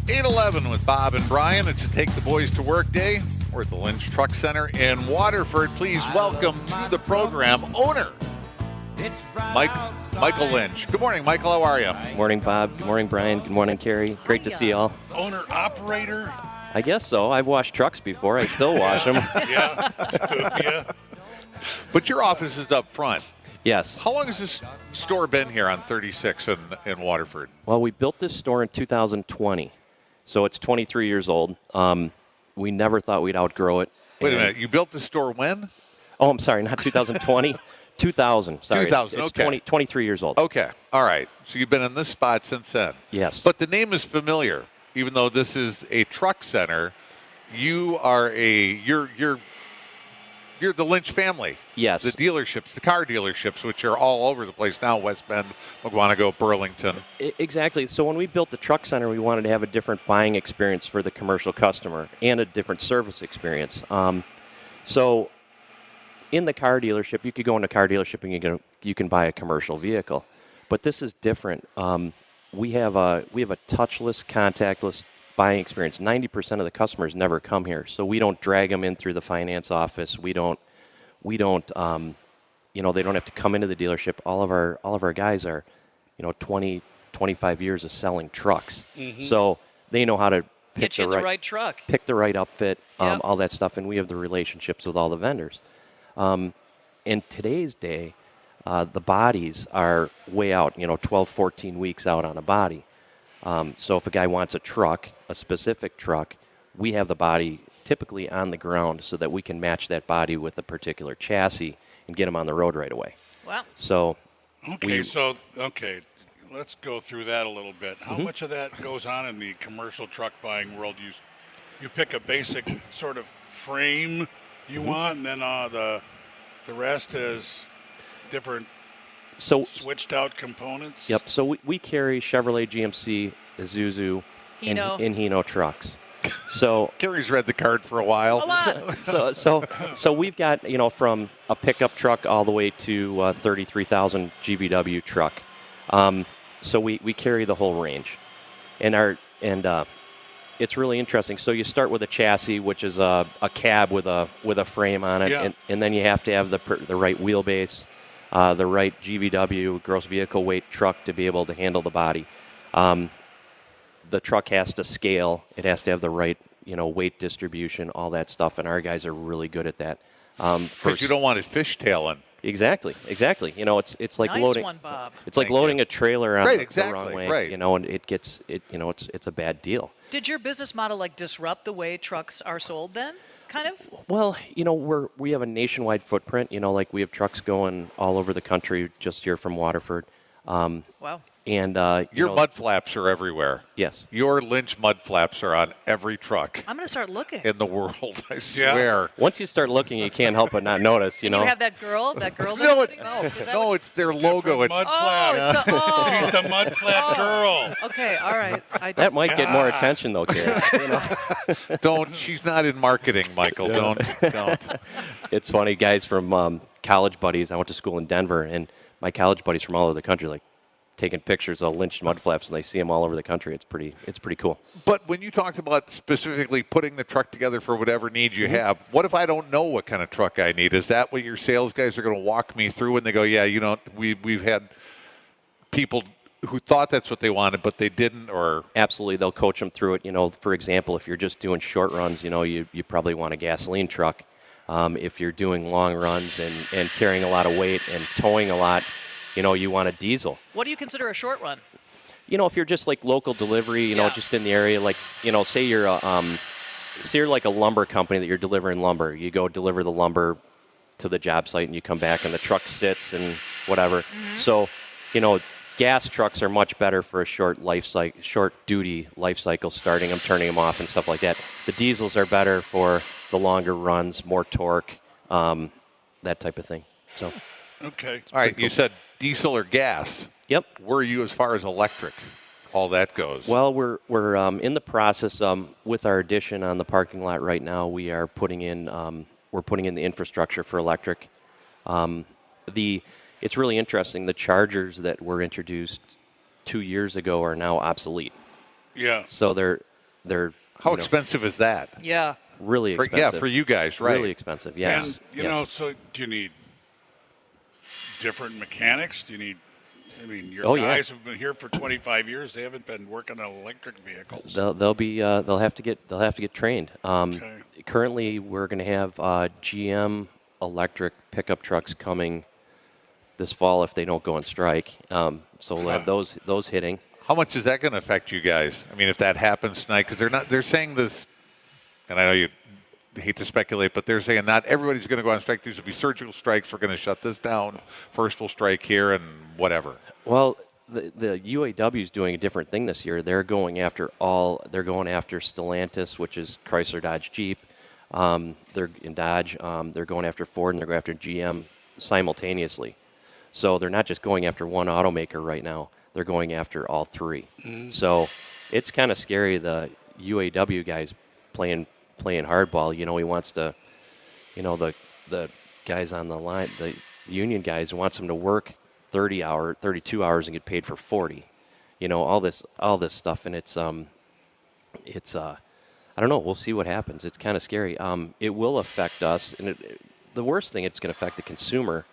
8:11 with Bob and Brian. It's a Take the Boys to Work day. We're at the Lynch Truck Center in Waterford. Please welcome to the program owner, Michael Lynch. Good morning, Michael. How are you? Good morning, Bob. Good morning, Brian. Good morning, Carrie. Great to see you all. Owner, operator? I guess so. I've washed trucks before. I still wash them. Yeah. But your office is up front. Yes. How long has this store been here on 36 in Waterford? Well, we built this store in 2020, so it's 23 years old. We never thought we'd outgrow it. Wait a minute. You built the store when? Oh, I'm sorry, not 2020. 2000. Sorry. 2000, It's okay. 23 years old. Okay. All right. So you've been in this spot since then. Yes. But the name is familiar. Even though this is a truck center, you're the Lynch family. Yes. The dealerships, the car dealerships, which are all over the place now, West Bend, Mugwanago, Burlington. Exactly. So when we built the truck center, we wanted to have a different buying experience for the commercial customer and a different service experience. So in the car dealership, you could go into a car dealership and you can buy a commercial vehicle. But this is different. We have a touchless, contactless buying experience. 90% of the customers never come here, so we don't drag them in through the finance office. We don't. They don't have to come into the dealership. All of our guys are, 20, 25 years of selling trucks, so they know how to pick Get you the right truck, pick the right upfit, Yep. all that stuff, and we have the relationships with all the vendors. In today's day, the bodies are way out, 12, 14 weeks out on a body. So if a guy wants a truck, a specific truck, we have the body typically on the ground so that we can match that body with a particular chassis and get them on the road right away. Wow. So Okay, let's go through that a little bit. How much of that goes on in the commercial truck buying world? You pick a basic sort of frame you want, and then the rest is different switched out components? Yep. So we carry Chevrolet, GMC, Isuzu, and Hino trucks. So Carrie's read the card for a while. A lot. So we've got, from a pickup truck all the way to 33,000 GVW truck. So we carry the whole range, and it's really interesting. So you start with a chassis, which is a cab with a frame on it, and then you have to have the right wheelbase, the right GVW, gross vehicle weight truck to be able to handle the body. The truck has to scale. It has to have the right, weight distribution, all that stuff, and our guys are really good at that. Because you don't want it fishtailing. Exactly. It's like Nice loading. one, Bob. It's like loading a trailer on the wrong way. Right. And it's a bad deal. Did your business model disrupt the way trucks are sold then? Kind of? Well, we have a nationwide footprint. We have trucks going all over the country just here from Waterford. Wow. And your mud flaps are everywhere. Yes. Your Lynch mud flaps are on every truck I'm going to start looking. in the world, I swear. Once you start looking, you can't help but not notice, You have that girl? No, it's their logo. It's Mud flap. Oh, She's the mud flap girl. okay, all right. that might get more attention, though, Carrie. don't. She's not in marketing, Michael. Don't. It's funny, guys from college buddies. I went to school in Denver, and my college buddies from all over the country, taking pictures of Lynch mud flaps, and they see them all over the country. It's pretty cool. But when you talked about specifically putting the truck together for whatever needs you have, what if I don't know what kind of truck I need? Is that what your sales guys are going to walk me through when they go, yeah, we've had people who thought that's what they wanted, but they didn't? Or Absolutely, they'll coach them through it. For example, if you're just doing short runs, you probably want a gasoline truck. If you're doing long runs and carrying a lot of weight and towing a lot, you want a diesel. What do you consider a short run? If you're just local delivery, just in the area, say you're like a lumber company that you're delivering lumber. You go deliver the lumber to the job site and you come back and the truck sits and whatever. So, gas trucks are much better for a short duty life cycle, starting them, turning them off and stuff like that. The diesels are better for the longer runs, more torque, that type of thing. So. Okay. All right, you said diesel or gas. Yep. Where are you as far as electric? All that goes. Well, we're in the process with our addition on the parking lot right now. We are putting in the infrastructure for electric. It's really interesting. The chargers that were introduced 2 years ago are now obsolete. Yeah. So they're How you know, expensive is that? Yeah. really For, expensive. yeah, for you guys, right? Really expensive. Yes. And, you yes. know, so do you need different mechanics? Do you need, I mean, your Oh, yeah. guys have been here for 25 years. They haven't been working on electric vehicles. They'll have to get trained. Okay. Currently, we're going to have GM electric pickup trucks coming this fall if they don't go on strike. So we'll have those hitting. How much is that going to affect you guys? I mean, if that happens tonight, because they're saying this, and I know you hate to speculate, but they're saying not everybody's going to go on strike. These will be surgical strikes. We're going to shut this down. First we'll strike here and whatever. Well, the UAW is doing a different thing this year. They're going after Stellantis, which is Chrysler, Dodge, Jeep. They're in Dodge. They're going after Ford, and they're going after GM simultaneously. So they're not just going after one automaker right now. They're going after all three. Mm-hmm. So it's kind of scary. The UAW guys playing hardball. You know, he wants to, you know, the guys on the line, the union guys wants them to work 32 hours and get paid for 40. You know, all this stuff, and it's I don't know. We'll see what happens. It's kind of scary. It will affect us, and the worst thing, it's going to affect the consumer,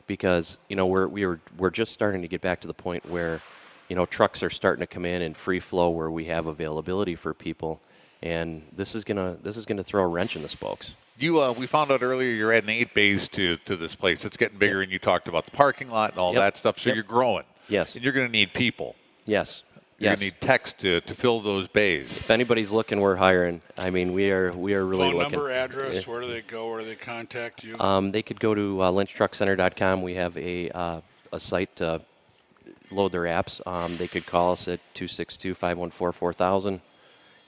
because you know we're just starting to get back to the point where, you know, trucks are starting to come in free flow where we have availability for people, and this is gonna throw a wrench in the spokes. We found out earlier you're adding 8 bays to this place. It's getting bigger, and you talked about the parking lot and all that stuff. So you're growing. Yes. And you're going to need people. Yes. You're going to need techs to fill those bays. If anybody's looking, we're hiring. I mean, we are really Phone looking. number, address, where do they go? Where do they contact you? They could go to lynchtruckcenter.com. We have a site to load their apps. They could call us at 262-514-4000.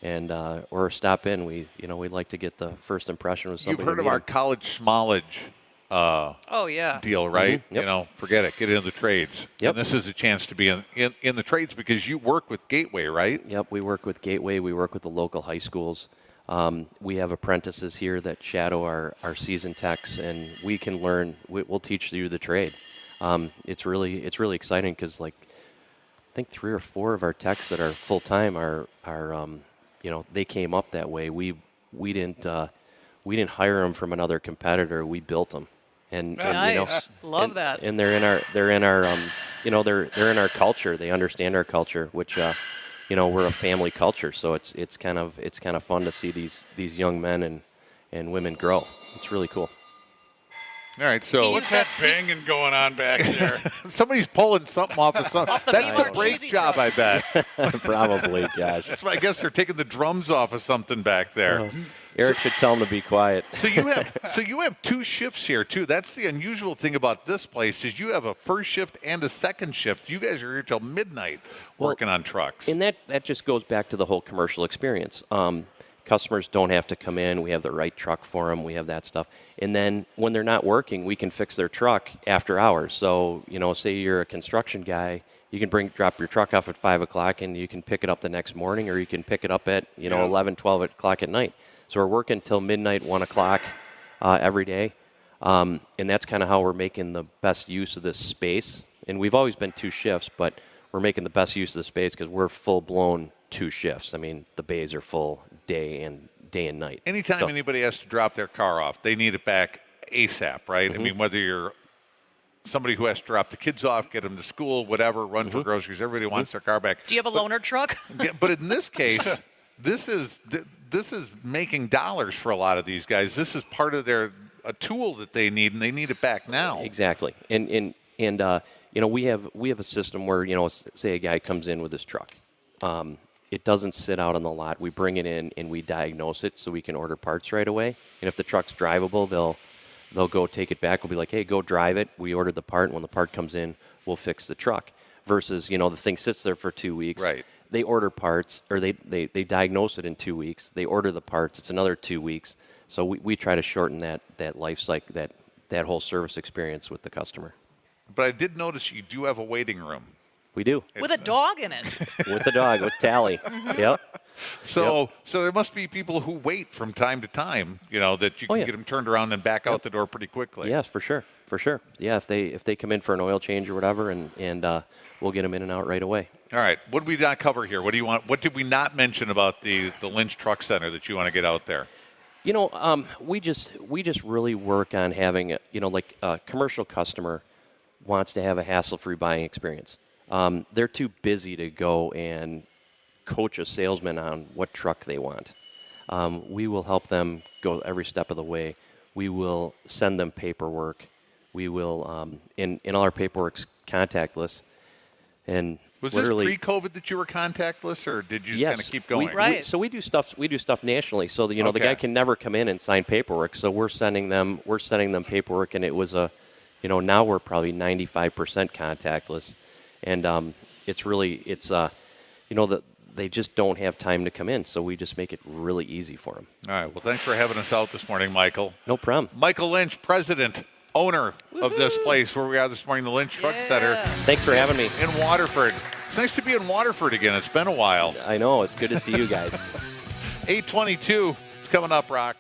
And or stop in. We'd like to get the first impression with something. You've heard of our college smallage deal, right? Mm-hmm. Yep. You know, forget it. Get into the trades. Yep. And this is a chance to be in the trades because you work with Gateway, right? Yep, we work with Gateway. We work with the local high schools. We have apprentices here that shadow our seasoned techs, and we can learn. We'll teach you the trade. It's really exciting because, like, I think 3 or 4 of our techs that are full time are you know, they came up that way. We didn't hire them from another competitor. We built them, and nice. You know, Love that. And they're in our you know, they're in our culture. They understand our culture, which you know, we're a family culture. So it's kind of fun to see these young men and women grow. It's really cool. All right, so What's that banging going on back there? somebody's pulling something off of something. That's the Beaver brake cheesy job, I bet. Probably, gosh. That's why I guess they're taking the drums off of something back there. Eric should tell them to be quiet. So you have 2 shifts here too. That's the unusual thing about this place is you have a first shift and a second shift. You guys are here till midnight working on trucks. And that just goes back to the whole commercial experience. Customers don't have to come in. We have the right truck for them. We have that stuff. And then when they're not working, we can fix their truck after hours. So, you know, say you're a construction guy, you can drop your truck off at 5 o'clock and you can pick it up the next morning, or you can pick it up at, 11, 12 o'clock at night. So we're working till midnight, 1 o'clock every day. And that's kind of how we're making the best use of this space. And we've always been 2 shifts, but we're making the best use of the space because we're full-blown 2 shifts. I mean, the bays are full day and night. Anytime anybody has to drop their car off, they need it back ASAP, right? Mm-hmm. I mean, whether you're somebody who has to drop the kids off, get them to school, whatever, run for groceries, everybody wants their car back. Do you have a loaner truck? But in this case, this is making dollars for a lot of these guys. This is part of a tool that they need, and they need it back now. Exactly. And you know, we have a system where, you know, say a guy comes in with his truck. It doesn't sit out on the lot. We bring it in and we diagnose it so we can order parts right away. And if the truck's drivable, they'll go take it back. We'll be like, hey, go drive it. We ordered the part, and when the part comes in, we'll fix the truck. Versus, you know, the thing sits there for 2 weeks. Right. They order parts, or they diagnose it in 2 weeks. They order the parts. It's another 2 weeks. So we try to shorten that life cycle, that whole service experience with the customer. But I did notice you do have a waiting room. We do. With a dog in it. With the dog, with Tally. Yep. So there must be people who wait from time to time, that you can get them turned around and back out the door pretty quickly. Yes, for sure. Yeah, if they come in for an oil change or whatever, and we'll get them in and out right away. All right. What did we not cover here? What do you want? What did we not mention about the Lynch Truck Center that you want to get out there? We just really work on having like a commercial customer wants to have a hassle-free buying experience. They're too busy to go and coach a salesman on what truck they want. We will help them go every step of the way. We will send them paperwork. We will, in all our paperwork's contactless. And was literally, this pre-COVID that you were contactless, or did you just kind of keep going? So we do stuff. We do stuff nationally. So the guy can never come in and sign paperwork. So we're sending them paperwork, and it was now we're probably 95% contactless, and that they just don't have time to come in. So we just make it really easy for them. All right. Well, thanks for having us out this morning, Michael. No problem. Michael Lynch, president, owner of this place where we are this morning, the Lynch Truck Center. Thanks for having me. In Waterford. It's nice to be in Waterford again. It's been a while. I know. It's good to see you guys. 8:22. It's coming up, Rock.